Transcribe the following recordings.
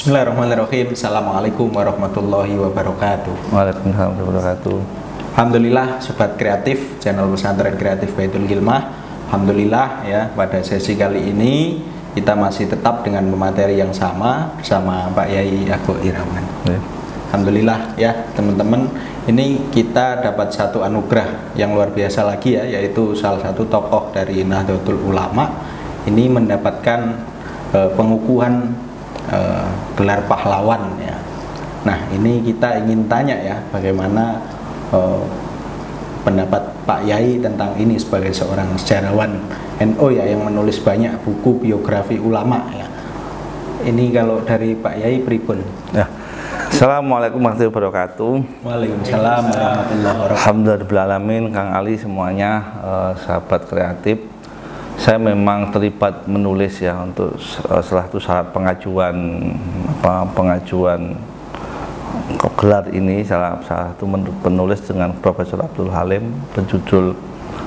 Bismillahirrahmanirrahim. Assalamualaikum warahmatullahi wabarakatuh. Waalaikumsalam warahmatullahi wabarakatuh. Alhamdulillah Sobat Kreatif channel Pesantren Kreatif Baitul Hikmah. Alhamdulillah ya, pada sesi kali ini kita masih tetap dengan materi yang sama bersama Pak Yai Agung Irawan. Alhamdulillah ya teman-teman, ini kita dapat satu anugerah yang luar biasa lagi ya, yaitu salah satu tokoh dari Nahdlatul Ulama ini mendapatkan pengukuhan gelar pahlawan ya. Nah, ini kita ingin tanya ya, bagaimana pendapat Pak Yai tentang ini sebagai seorang sejarawan NU ya, yang menulis banyak buku biografi ulama ya. Ini kalau dari Pak Yai pripun? Ya. Assalamualaikum warahmatullahi wabarakatuh. Waalaikumsalam warahmatullahi wabarakatuh. Alhamdulillahirrahmanirrahim, Kang Ali semuanya, sahabat kreatif. Saya memang terlibat menulis ya untuk salah satu syarat pengajuan gelar ini, salah satu penulis dengan Profesor Abdul Halim. Berjudul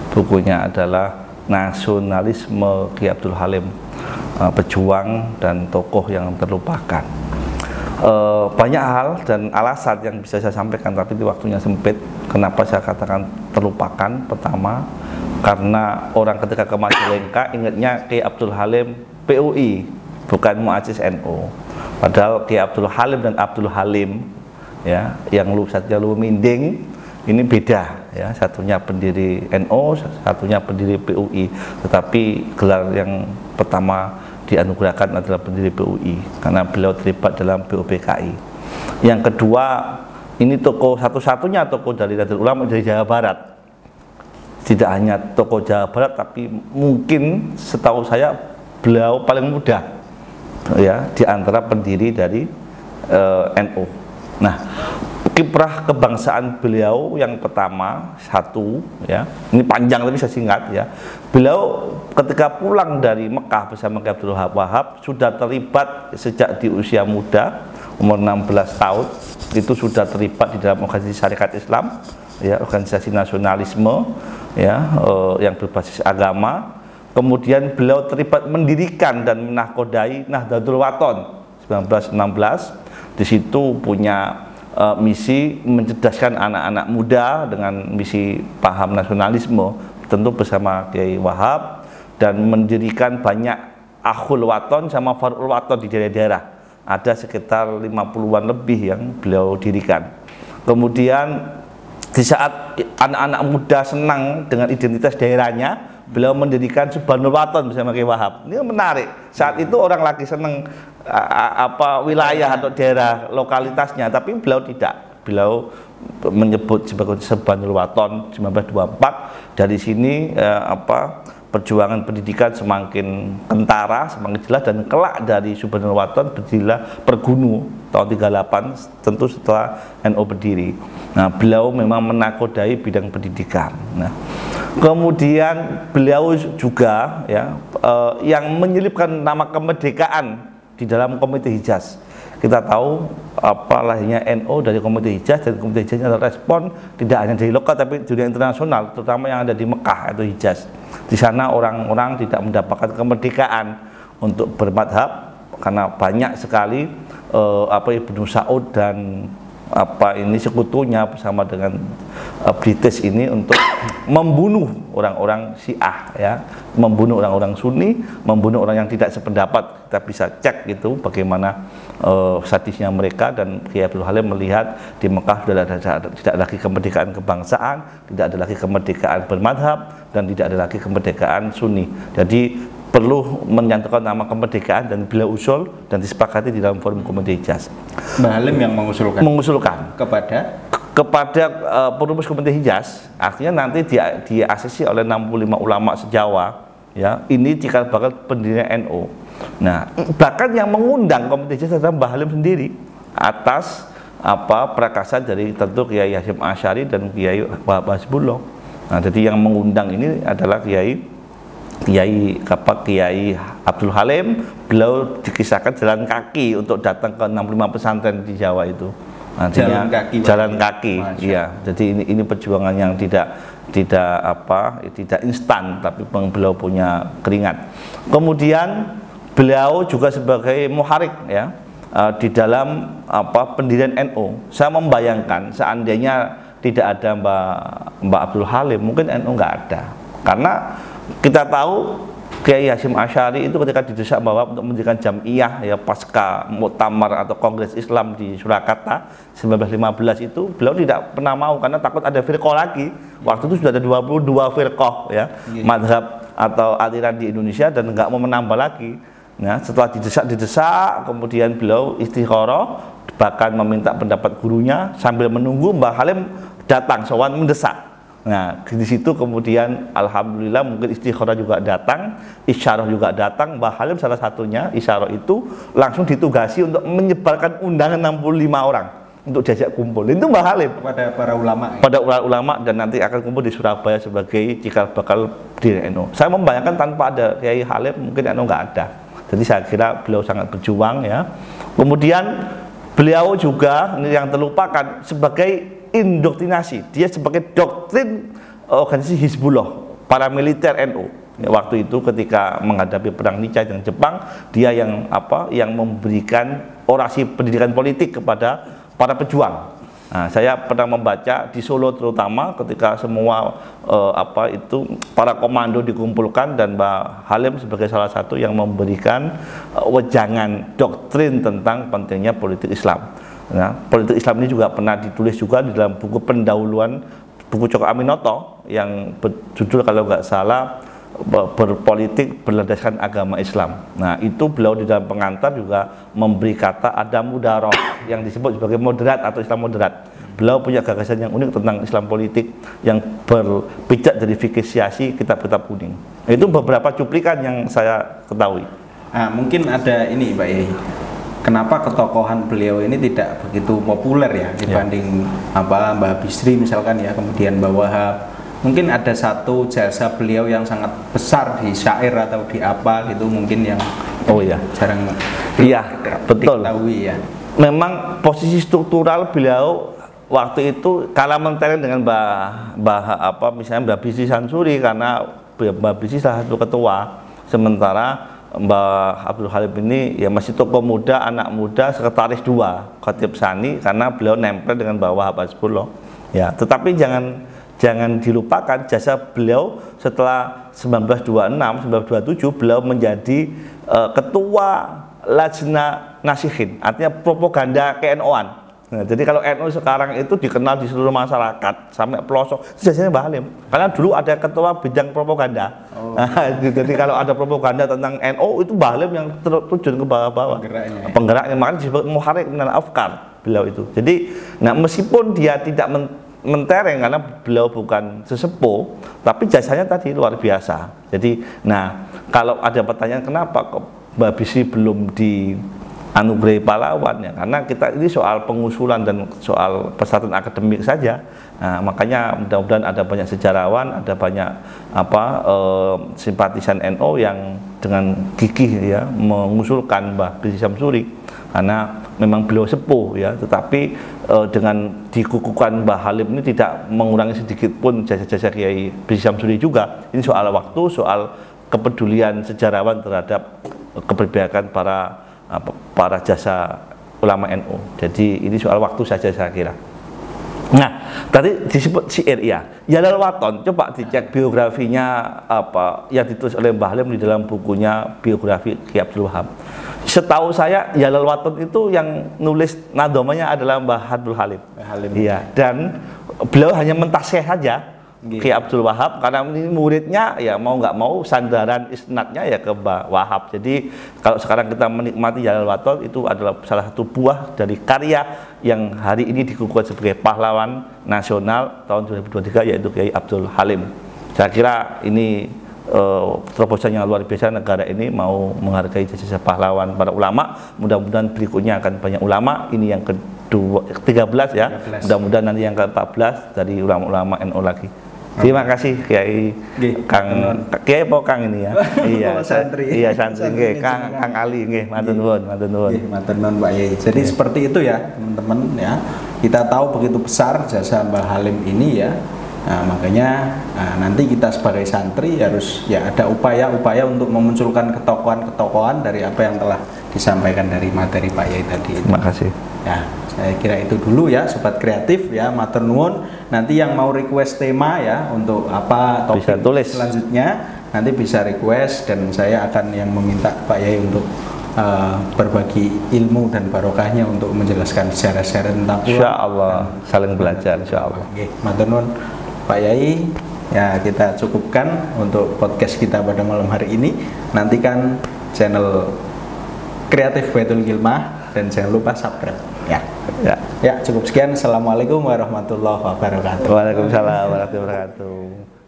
bukunya adalah Nasionalisme Ki Abdul Halim, pejuang dan tokoh yang terlupakan. Banyak hal dan alasan yang bisa saya sampaikan, tapi di waktunya sempit. Kenapa saya katakan terlupakan? Pertama, karena orang ketika ke Majalengka ingatnya Ki Abdul Halim PUI, bukan Mu'azzis NU. Padahal Ki Abdul Halim dan Abdul Halim ya, yang satunya Lu Minding ini beda ya, satunya pendiri NU, satunya pendiri PUI. Tetapi gelar yang pertama dianugerahkan adalah pendiri PUI karena beliau terlibat dalam BOPKI. Yang kedua, ini tokoh satu-satunya tokoh dari Nahdlatul Ulama dari Jawa Barat. Tidak hanya tokoh Jawa Barat, tapi mungkin setahu saya beliau paling muda ya di antara pendiri dari NU. Nah, kiprah kebangsaan beliau yang pertama satu ya, ini panjang tapi saya singkat ya. Beliau ketika pulang dari Mekah bersama Ki Abdul Wahab sudah terlibat sejak di usia muda, umur 16 tahun itu sudah terlibat di dalam organisasi syarikat Islam ya, organisasi nasionalisme ya, yang berbasis agama. Kemudian beliau terlibat mendirikan dan menakodai Nahdlatul Wathon 1916. Di situ punya misi mencerdaskan anak-anak muda dengan misi paham nasionalisme, tentu bersama Kiai Wahab, dan mendirikan banyak Akhul Wathon sama Farul Wathon di daerah-daerah. Ada sekitar 50-an lebih yang beliau dirikan. Kemudian di saat anak-anak muda senang dengan identitas daerahnya, beliau mendirikan Subhanul Wathon bersama Kiai Wahab. Ini menarik. Saat itu orang lagi senang wilayah atau daerah lokalitasnya, tapi beliau tidak. Beliau menyebut sebagai Subhanul Wathon 1924. Dari sini perjuangan pendidikan semakin kentara, semakin jelas, dan kelak dari Subhanul Wathon berdirilah Pergunu tahun 38, tentu setelah NU berdiri. Nah, beliau memang menakodai bidang pendidikan. Nah, kemudian beliau juga ya yang menyelipkan nama kemerdekaan di dalam Komite Hijaz. Kita tahu lahirnya NU dari Komite Hijaz, dan Komite Hijaz adalah respon tidak hanya dari lokal tapi dunia internasional, terutama yang ada di Mekah atau Hijaz. Di sana orang-orang tidak mendapatkan kemerdekaan untuk bermadhab karena banyak sekali Ibnu Saud dan sekutunya bersama dengan British ini untuk membunuh orang-orang Syiah ya, membunuh orang-orang Sunni, membunuh orang yang tidak sependapat. Kita bisa cek gitu bagaimana sadisnya mereka. Dan Kiai Abdul Halim melihat di Mekah tidak lagi kemerdekaan kebangsaan, tidak ada lagi kemerdekaan bermadhab, dan tidak ada lagi kemerdekaan Sunni. Jadi perlu menyatukan nama kemerdekaan, dan beliau usul dan disepakati di dalam forum Komite Hijaz. Mbah Halim yang mengusulkan kepada perumus Komite Hijaz, artinya nanti diasesi oleh 65 ulama sejawa ya, ini cikal bakal pendirinya NU. Nah, bahkan yang mengundang Komite Hijaz adalah Mbah Halim sendiri atas prakasan dari tentu Kiai Hasyim Asy'ari dan Kiai Wahab Hasbullah. Nah, jadi yang mengundang ini adalah Kiai Abdul Halim. Beliau dikisahkan jalan kaki untuk datang ke 65 pesantren di Jawa itu. Artinya jalan kaki. Iya. Jadi ini perjuangan yang tidak instan, tapi beliau punya keringat. Kemudian beliau juga sebagai muharik ya, di dalam pendirian NU. Saya membayangkan seandainya tidak ada Mbak Abdul Halim, mungkin NU nggak ada. Karena kita tahu Kiai Hasyim Asy'ari itu ketika didesak bahwa untuk mendirikan Jam'iyah ya pasca Muktamar atau Kongres Islam di Surakarta 1915 itu beliau tidak pernah mau karena takut ada firqah lagi. Waktu itu sudah ada 22 firqah ya, mazhab atau aliran di Indonesia dan nggak mau menambah lagi. Nah, setelah didesak kemudian beliau istikharah bahkan meminta pendapat gurunya sambil menunggu Mbah Halim datang sowan mendesak. Nah, di situ kemudian alhamdulillah mungkin istikharah juga datang, isyarah juga datang. Mbah Halim salah satunya, isyarah itu langsung ditugasi untuk menyebarkan undangan 65 orang untuk diajak kumpul. Itu Mbah Halim kepada para ulama. Pada ulama dan nanti akan kumpul di Surabaya sebagai cikal bakal diri NU. Saya membayangkan tanpa ada Kiai Halim mungkin NU nggak ada. Jadi saya kira beliau sangat berjuang ya. Kemudian beliau juga ini yang terlupakan sebagai indoktrinasi, dia sebagai doktrin organisasi Hizbullah, paramiliter NU. Ya, waktu itu ketika menghadapi perang Nica dengan Jepang, dia yang memberikan orasi pendidikan politik kepada para pejuang. Nah, saya pernah membaca di Solo terutama ketika semua para komando dikumpulkan dan Mbah Halim sebagai salah satu yang memberikan wejangan doktrin tentang pentingnya politik Islam. Nah, politik Islam ini juga pernah ditulis juga di dalam buku pendahuluan buku Cokro Aminoto yang berjudul kalau nggak salah berpolitik berlandaskan agama Islam. Nah, itu beliau di dalam pengantar juga memberi kata ada mudaroh yang disebut sebagai moderat atau Islam moderat. Beliau punya gagasan yang unik tentang Islam politik yang berpijak dari fikih Syiasi, kitab-kitab kuning. Itu beberapa cuplikan yang saya ketahui. Nah, mungkin ada ini Pak Yai. Kenapa ketokohan beliau ini tidak begitu populer ya dibanding Mbah Bisri misalkan ya, kemudian Mbah Wahab. Mungkin ada satu jasa beliau yang sangat besar di syair atau di apa gitu mungkin yang jarang betul diketahui ya. Memang posisi struktural beliau waktu itu kalah mentereng dengan misalnya Mbah Bisri Sansuri karena Mbah Bisri salah satu ketua, sementara Mbah Abdul Halim ini ya masih tokoh muda, anak muda, sekretaris 2 Khatib Sani karena beliau nempel dengan Mbah Wahab Hasbullah. Ya, tetapi jangan dilupakan jasa beliau setelah 1926, 1927 beliau menjadi ketua Lajna Nasihin, artinya propaganda ke-NU-an. Nah, jadi kalau NU sekarang itu dikenal di seluruh masyarakat sampai pelosok, jasanya Mbah Halim. Karena dulu ada ketua bidang propaganda. Nah, jadi kalau ada propaganda tentang NU itu Mbah Halim yang terjun ke bawah-bawah. Penggeraknya makanya disebut muharrik minal afkar beliau itu. Jadi, nah meskipun dia tidak mentereng karena beliau bukan sesepuh, tapi jasanya tadi luar biasa. Jadi, nah kalau ada pertanyaan kenapa kok Mbah Bisri belum dianugerahi pahlawan ya, karena kita ini soal pengusulan dan soal persyaratan akademik saja. Nah, makanya mudah-mudahan ada banyak sejarawan, ada banyak simpatisan NU yang dengan gigih ya mengusulkan Mbah Bisri Samsuri karena memang beliau sepuh ya, tetapi dengan dikukuhkan Mbah Halim ini tidak mengurangi sedikit pun jasa-jasa Kiai Bisri Samsuri juga. Ini soal waktu, soal kepedulian sejarawan terhadap keberpihakan para jasa ulama NU. Jadi ini soal waktu saja saya kira. Nah, tadi disebut syair ya. Jalal Waton, coba dicek biografinya yang ditulis oleh Mbah Halim di dalam bukunya biografi Kiai Abdul Wahab. Setahu saya Jalal Waton itu yang nulis nadhamanya adalah Mbah Abdul Halim. Iya, dan beliau hanya mentasih saja Kiai Abdul Wahab karena ini muridnya ya mau nggak mau sandaran isnadnya ya ke Mbah Wahab. Jadi kalau sekarang kita menikmati Jalal Waton itu adalah salah satu buah dari karya yang hari ini dikukuhkan sebagai pahlawan nasional tahun 2023 yaitu Kiai Abdul Halim. Saya kira ini terobosan yang luar biasa negara ini mau menghargai jasa pahlawan para ulama. Mudah-mudahan berikutnya akan banyak ulama. Ini yang ke-13 ya. Mudah-mudahan nanti yang ke-14 dari ulama-ulama NU lagi. Terima kasih Kiai Kiai Kang ini ya. Iya, santri. Iya, santri nggih, Kang Ali nggih, matur nuwun, matur nuwun. Nggih, matur nuwun Pak Yai. Jadi seperti itu ya, teman-teman ya. Kita tahu begitu besar jasa Mbah Halim ini ya. Nah, makanya nanti kita sebagai santri harus ya ada upaya-upaya untuk memunculkan ketokohan-ketokohan dari apa yang telah disampaikan dari materi Pak Yai tadi. Terima kasih. Ya, saya kira itu dulu ya Sobat Kreatif ya, matur nuwun. Nanti yang mau request tema ya untuk apa topik bisa tulis selanjutnya nanti bisa request dan saya akan yang meminta Pak Yai untuk berbagi ilmu dan barokahnya untuk menjelaskan secara tentang Insya Allah saling belajar Insya Allah. Oke, matur nuwun Pak Yai. Ya, kita cukupkan untuk podcast kita pada malam hari ini. Nantikan channel Kreatif Baitul Gilmah dan jangan lupa subscribe ya. Ya, cukup sekian. Assalamualaikum warahmatullahi wabarakatuh. Waalaikumsalam warahmatullahi wabarakatuh.